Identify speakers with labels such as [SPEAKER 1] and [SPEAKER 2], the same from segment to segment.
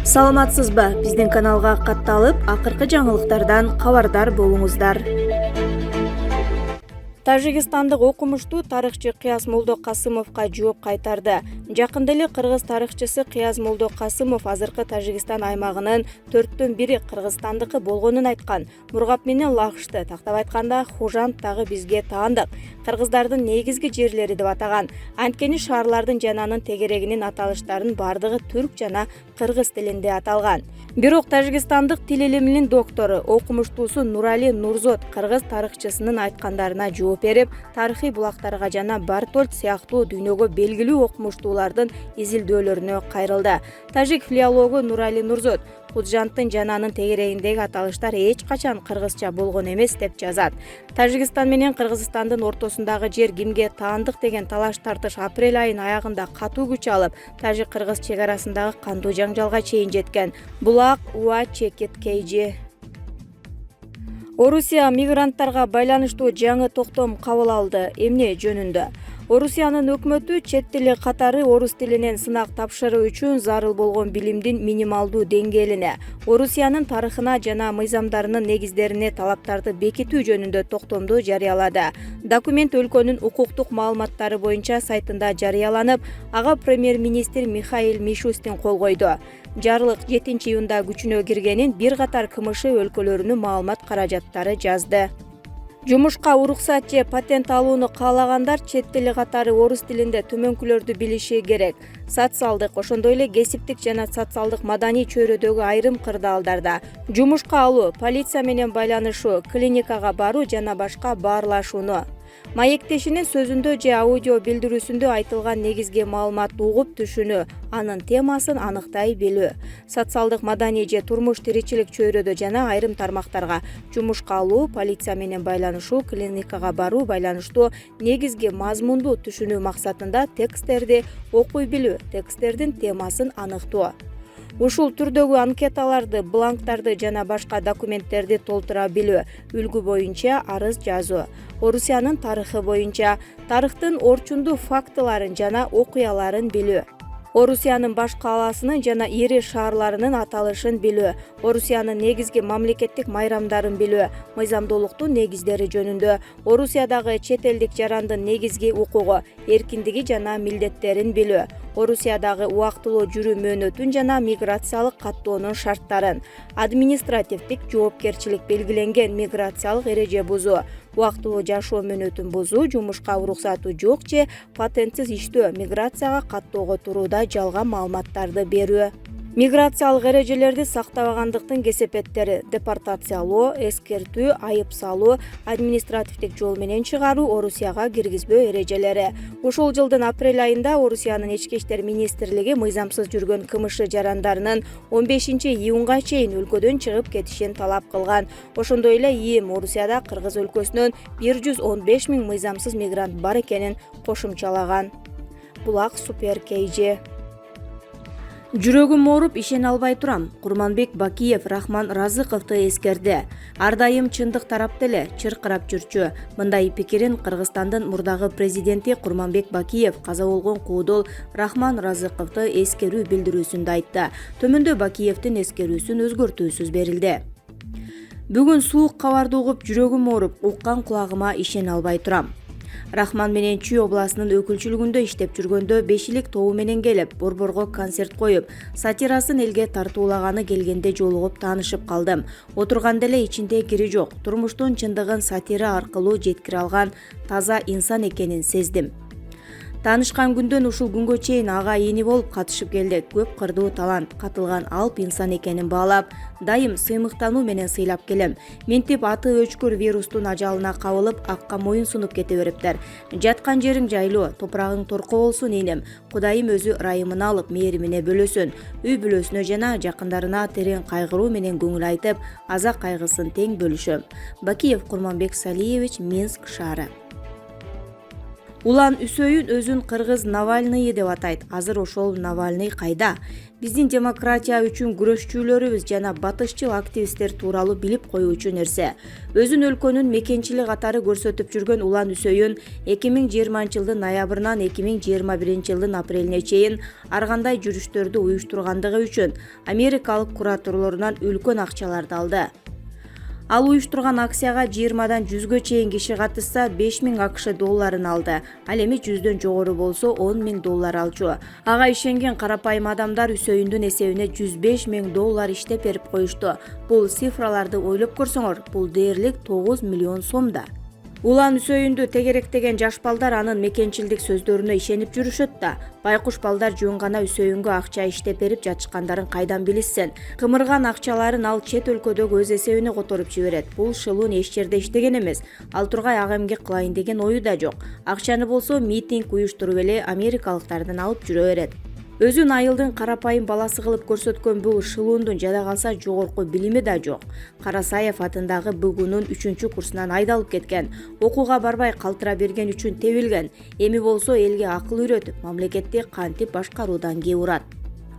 [SPEAKER 1] Саламатсызбы? Биздин каналга катталып, акыркы жаңылыктардан кабардар болуңуздар. Тажикстандык окумуштуу тарыхчы Кыяз Молдо Касымовго жооп кайтарды. Жакында эле кыргыз тарыхчысы Кыяз Молдо Касымов азыркы Тажикстан аймагынын 1/4 кыргызстандыкы болгонун айткан. Мургап менен лагышты. Тактап айтканда, Хужант дагы бизге таандык. Кыргыздардын негизги жерлери деп атаган. Анткени шаарлардын жананын тегерегинин аталыштарын бардыгы түрк жана кыргыз тилинде аталган. Бирок Тажикстандык тил илиминин доктору, окумуштуусу Нурали Нурзот кыргыз тарыхчысынын айткандарына жооп берип, тарыхый булактарга жана Бартольд сыяктуу дүйнөгө белгилүү окумуштуулардын изилдөөлөрүнө кайрылды. Тажик филологу Нурали Нурзот Худжанттын жананын тегерегиндеги аталыштар эч качан кыргызча болгон эмес деп жазат. Тажикстан менен Кыргызстандын ортосундагы жер кимге таандык деген талаш тартыш апрель айынын аягында катуу күч алып, тажик-кыргыз чек арасындагы кандуу жаңжалга чейин жеткен. Булак Уа Чекит Кейжи. Орусия мигранттарга байланыштуу жаңы токтом кабыл алды. Эмне жөнүндө? Орусиянын өкмөтү чет тили катары орус тилинен сынак тапшыруу үчүн зарыл болгон билимдин минималдуу деңгээлине, Орусиянын тарыхына жана мыйзамдарынын негиздерине талаптарды бекитүү жөнүндө токтомду жарыялады. Документ өлкөнүн укуктук маалыматтары боюнча сайтында жарыяланып, ага премьер-министр Михаил Мишустин кол койду. Жарлык 7-июнда күчүнө киргенин бир катар КМШ өлкөлөрүнүн маалымат каражаттары жазды. Жумушка уруксат же патент алууну каалагандар чет тили катары орус тилинде төмөнкүлөрдү билиши керек. Социалдык, ошондой эле кесиптик жана социалдык маданий чөйрөдөгү айрым кырдаалдарда жумушка алуу, полиция менен байланышуу, клиникага баруу жана башка баарлашууну, маектешинин сөзүндө же аудио билдирүүсүндө айтылган негизги маалыматты угуп түшүнүү, анын темасын аныктай билүү, социалдык маданий же турмуш тиричилик чөйрөдө жана айрым тармактарга жумушка алуу, полиция менен байланышуу, клиникага баруу байланыштуу негизги мазмунду түшүнүү максатында тексттерди окуй билүү, тексттердин темасын аныктоо. Ушул түрдөгү анкеталарды, бланктарды жана башка документтерди толтура билүү, үлгү боюнча арыз жазуу, Орусиянын тарыхы боюнча тарыхтын орчундуу фактыларын жана окуяларын билүү, Орусиянын баш калаасынын жана ири шаарларынын аталышын билүү, Орусиянын негизги мамлекеттик майрамдарын билүү, мыйзамдуулуктун негиздери жөнүндө, Орусиядагы чет элдик жарандын негизги укугу, эркиндиги жана милдеттерин билүү, Орусиядагы убактылуу жүрүү мөөнөтүн жана миграциялык каттоонун шарттарын, административдик жоопкерчилик белгиленген миграциялык эреже бузуу, убактылуу жашоо мөөнөтүн бузуу, жумушка уруксаты жок же патентсиз иштөө, миграцияга каттоого турууда жалган маалыматтарды берүү. Миграциялык эрежелерди сактабагандыктын кесепеттери: депортациялоо, эскертүү, айып салуу, административдик жол менен чыгаруу, Орусияга киргизбөө эрежелери. Ушул жылдын апрель айында Орусиянын ички иштер министрлиги мыйзамсыз жүргөн КМШ жарандарынын 15-июнга чейин өлкөдөн чыгып кетишин талап кылган. Ошондой эле ИИМ Орусияда Кыргыз өлкөсүнөн 115 000 мыйзамсыз мигрант бар экенин кошумчалаган. Булак Супер Кейжи. Жүрөгүм ооруп ишене албай турам. Курманбек Бакиев Рахман Разыковду эскерди. Ар дайым чындык тарапта эле чыркырап жүрчү. Мындай пикирин Кыргызстандын мурдагы президенти Курманбек Бакиев каза болгон куудул Рахман Разыковду эскерүү билдирүүсүндө айтты. Төмөндө Бакиевдин эскерүүсүн өзгөртүүсүз берилди. Бүгүн суук кабарды угуп жүрөгүм ооруп, уккан кулагыма ишене албай турам. Рахман менен Чүй областынын өкүлчүлүгүндө иштеп жүргөндө бешилик тобу менен келип, Борборго концерт коюп, сатирасын элге тартуулаганы келгенде жолугуп таанышып калдым. Отурганда эле ичинде кири жок, турмуштун чындыгын сатира аркылуу жеткире алган таза инсан экенин сездим. Таанышкан күндөн ушул күнгө чейин ага ийни болуп катышып келдик. Көп кырдуу талант, катылган алп инсан экенин баалап, дайым сыймыктануу менен сыйлап келем. Ментип аты өчкөр вирустун ажалына кабылып, акка моюн сунуп кете бериптер. Жаткан жериң жайлуу, топурагың торко болсун инем. Кудайым өзү ырайымын алып, мээримине бөлөсүн. Үй бүлөсүнө жана жакындарына терең кайгыруу менен көңүл айтып, азак кайгысын тең бөлүшөм. Бакиев Курманбек Салиевич, Минск шаары. Улан Үсөйүн өзүн кыргыз Навальный деп атайт. Азыр ошол Навальный кайда? Биздин демократия үчүн күрөшчүлөрүбүз жана батышчыл активисттер тууралуу билип коюучу нерсе. Өзүн өлкөнүн мекенчили катары көрсөтүп жүргөн Улан Үсөйүн 2020-жылдын ноябрынан 2021-жылдын апрелине чейин ар кандай жүрүштөрдү уюштургандыгы үчүн америкалык кураторлорунан үлкөн акчаларды алды. Ал уюштурган акцияга 20-дан 100гө чейин киши катышса $5000 АКШ долларын алды. Ал эми 100дөн жогору болсо $10,000 алчу. Ага ишенген карапайым адамдар Үсөйүндүн эсебине $105,000 иштеп берип коюшту. Бул цифраларды ойлоп көрсөңөр, бул дээрлик 9 миллион сом да. Улан Үсөйүндү тегеректеген жаш балдар анын мекенчилдик сөздөрүнө ишенип жүрүшөт да. Байкуш балдар жөн гана Үсөйүнгө акча иштеп берип жатышкандарын кайдан билишсин. Кымырган акчаларын ал чет өлкөдөгү өз эсебине которуп жиберет. Бул шылуун эч жерде иштеген эмес. Ал тургай ага эмгек кылайын деген ою да жок. Акчаны болсо митинг уюштуруп эле америкалыктардан алып жүрө берет. Өзүн айылдын карапайым баласы кылып көрсөткөн бул шылуундун жада калса жогорку билими да жок. Карасаев атындагы БГУнун 3-курсунан айдалып кеткен. Окууга барбай калтыра берген үчүн тебилген. Эми болсо элге акыл үйрөтүп, мамлекетти кантип башкаруудан кээ урат.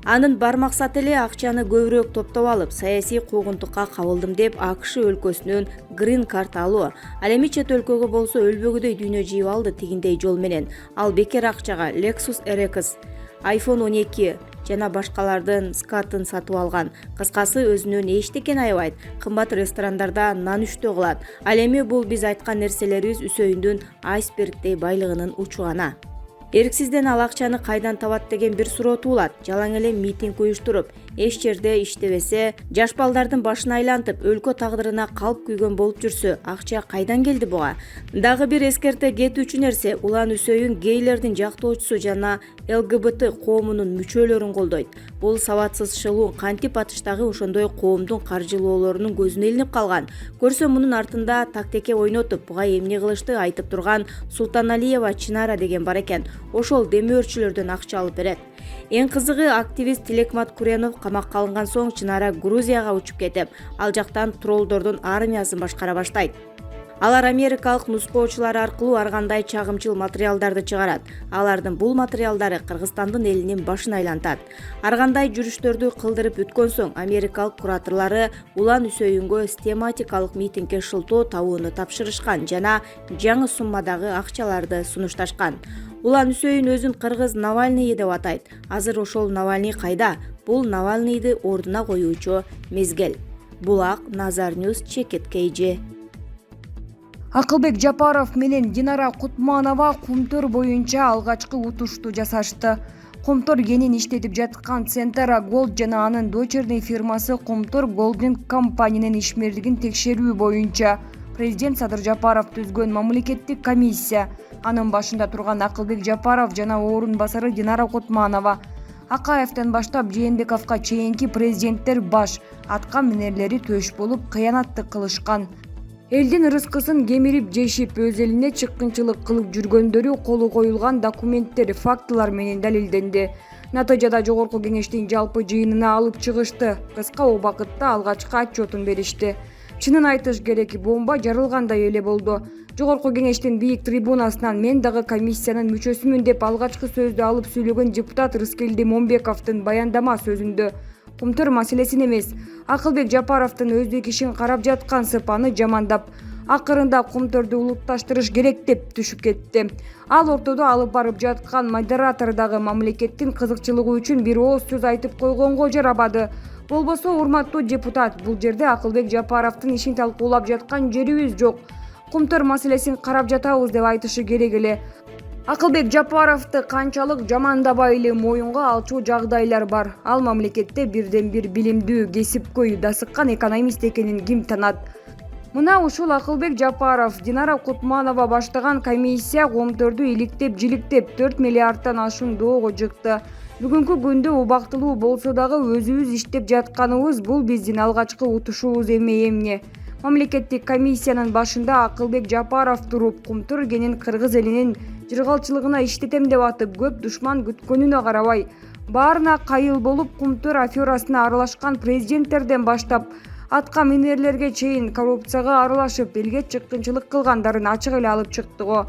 [SPEAKER 1] Анын бар максаты эле акчаны көбүрөөк топтоп алып, саясий куугунтукка кабылдым деп АКШ өлкөсүнөн грин карт алуу. Ал эми чет өлкөгө болсо өлбөгүдөй дүйнө жийип алды тигиндей жол менен. Ал бекер акчага Lexus RX, iPhone 12 жана башкалардын скатын сатып алган. Кыскасы өзүнөн эчтекени аябайт. Кымбат ресторандарда нан үчтөө кылат. Ал эми бул биз айткан нерселерибиз Үсөйүндүн айсбергдей байлыгынын учу гана. Эрксизден ал акчаны кайдан табат деген бир суроо туулат. Жалаң эле митинг уюштуруп, эч жерде иштебесе, жаш балдардын башын айлантып, өлкө тагдырына калп күйгөн болуп жүрсө, акча кайдан келди буга? Дагы бир эскерте кетүүчү нерсе, Улан Үсөйүн гейлердин жактоочусу жана ЛГБТ коомунун мүчөлөрүн колдойт. Бул сабатсыз шылуу кантип атыштагы ошондой коомдун каржылоолорунун көзүнө илинип калган. Көрсө мунун артында тактеке ойнотуп, буга эмне кылышты айтып турган Султаналиева Чынара деген бар экен. Ошол демөөрчүлөрдөн акча алып берет. Эң кызыгы, активист Тилекмат Куренов камакка алынган соң Чынара Грузияга учуп кетип, ал жактан троллдордун армиясын башкара баштайт. Алар америкалык нускоочулар аркылуу ар кандай чагымчыл материалдарды чыгарат. Алардын бул материалдары Кыргызстандын элинин башын айлантат. Ар кандай жүрүштөрдү кылдырып өткөн соң америкалык кураторлору Улан Үсөйүнгө систематикалык митингге шылтоо табууну тапшырышкан жана жаңы суммадагы акчаларды сунушташкан. Улан Үсөйүн өзүн кыргыз Навальный деп атайт. Азыр ошол Навальный кайда? Бул Навальныйды ордуна коюучу мезгил. Булак, Назар Ньюс, Чекиткейжи.
[SPEAKER 2] Акылбек Жапаров менен Динара Кутманова Кумтөр боюнча алгачкы утушту жасашты. Кумтөр кенин иштетип жаткан Центара Голд жана анын дочерний фирмасы Кумтөр Голдинг компаниянын ишмерлигин текшерүү боюнча президент Садыр Жапаров түзгөн мамлекеттик комиссия. Анын башында турган Акылбек Жапаров жана орун басары Динара Кутманова. Акаевден баштап Жээнбековго чейинки президенттер баш аткан минерлери төш болуп кыянаттык кылышкан. Элдин ырыскысын кемирип жешип, өз элине чыккынчылык кылып жүргөндөрү колу коюлган документтер фактылар менен далилденди. Натыйжада жогорку кеңештин жалпы жыйынына алып чыгышты. Кыска убакытта алгачкы отчетун беришти. Чынын айтыш керек, бомба жарылгандай эле болду. Жогорку кеңештин бийик трибунасынан мен дагы комиссиянын мүчөсүмүн деп алгачкы сөздү алып сүйлөгөн депутат Рыскелди Момбековдун баяндама сөзүндө Кумтөр маселесин эмес, Акылбек Жапаровдун өздүк ишин карап жаткан сыпаны жамандап, акырында Кумтөрдү улутташтырыш керек деп түшүп кетти. Ал ортодо алып барып жаткан модератор дагы мамлекеттин кызыкчылыгы үчүн бир ооз сөз айтып койгонго жарабады. Болбосо, урматтуу депутат, бул жерде Акылбек Жапаровдун ишин талкуулап жаткан жерибиз жок. Кумтөр маселесин карап жатабыз деп айтышы керек эле. Акылбек Жапаровду канчалык жамандабай эле моюнга алчу жагдайлар бар. Ал мамлекетте бирден бир билимдүү, кесипкөй, дасыккан экономист экенин ким танат? Мына ушул Акылбек Жапаров, Динара Кутманова баштаган комиссия Кумтөрдү иликтеп-жиликтеп 4 миллиардтан ашуун доого жыкты. Бүгүнкү күндө убактылуу болсо дагы өзүбүз иштеп жатканыбыз бул биздин алгачкы утушубуз эмне. Мамлекеттик комиссиянын башында Акылбек Жапаров туруп, Кумтөр кенин кыргыз элинин жыргалчылыгына иштетем деп атып, көп душман күткөнүнө карабай, баарына кайыл болуп, Кумтөр аферасына аралашкан президенттерден баштап, атка минерлерге чейин коррупцияга аралашып, элге чыккынчылык кылгандарын ачык эле алып чыкты го.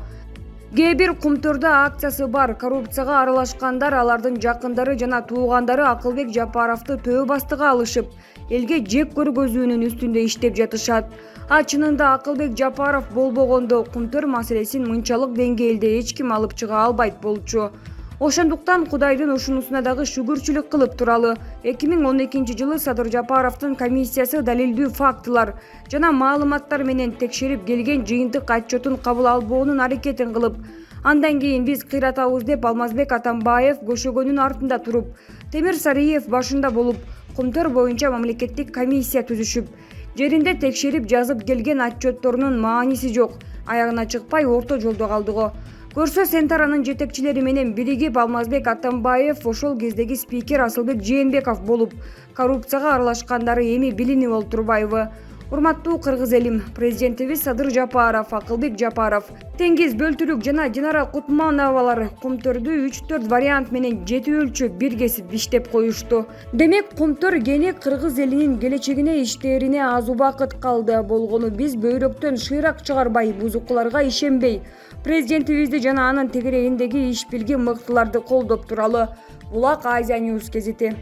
[SPEAKER 2] кээ бир Кумтурда акциясы бар коррупцияга аралашкандар алардын жакындары жана туугандары Акылбек Жапаровду төө бастыга алышып, элге жек көргөзүүнүн үстүндө иштеп жатышат. Чынында Акылбек Жапаров болбогондо Кумтур маселесин мынчалык деңгээлде эч ким алып чыга албайт болчу. Ошондуктан Кудайдын ушунусуна дагы шүгүрчүлүк кылып туралы 2012 жылы Садыр Жапаровдун комиссиясы далилдүү фактылар жана маалыматтар менен текшерип келген жыйынтык отчетун кабыл албоонун аракетин кылып, андан кийин биз кыйратабыз деп Алмазбек Атамбаев көшөгөнүн артында туруп, Темир Сариев башында болуп, Кумтур боюнча мамлекеттик комиссия түзүшүп, жеринде текшерип жазып келген отчетторунун мааниси жок, аягына чыкпай орто жолдо калдыгы. Көрсө Сентаранын жетекчилери менен биригип Алмазбек Атамбаев ошол кездеги спикер Асылбек Жээнбеков болуп, коррупцияга аралашкандары эми билинип олтурбайбы? Урматтуу кыргыз элим, президентибиз Садыр Жапаров, Акылбек Жапаров, Теңиз Бөлтүрүк жана Динара Кутмановалар Кумтурду 3-4 вариант менен 7 өлчөп бир кесип иштеп коюшту. Демек Кумтур кени кыргыз элинин келечегине иштерине аз убакыт калды. Болгону биз бөйрөктөн шыйрак чыгарбай, бузукуларга ишенбей, президентибизди жана анын тегерегиндеги иш билген мыктыларды колдоп туралы. Булак Азия News гезити.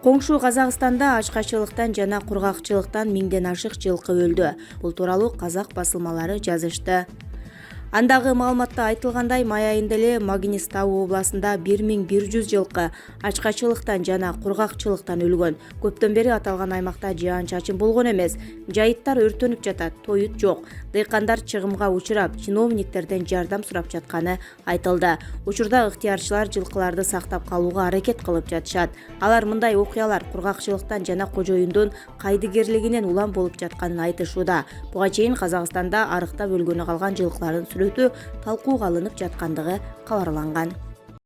[SPEAKER 1] Коңшу Казакстанда ачкачылыктан жана кургакчылыктан 1000ден ашык жылкы өлдү. Бул тууралуу казак басылмалары жазышты. Андагы маалыматта айтылгандай, май айында эле Магнистау областында 1100 жылкы ачкачылыктан жана кургакчылыктан өлгөн. Көптөн бери аталган аймакта жаан-чачын болгон эмес. Жайыттар өртөнүп жатат, тоют жок. Дыйкандар чыгымга учурап, чиновниктерден жардам сурап жатканы айтылды. Учурда ыктыярчылар жылкыларды сактап калууга аракет кылып жатышат. Алар мындай окуялар кургакчылыктан жана кожоюндун кайдыгерлигинен улам болуп жатканын айтышууда. Буга чейин Казакстанда арыктап өлгөнү калган жылкылардын сүрөтү талкууга алынып жаткандыгы кабарланган.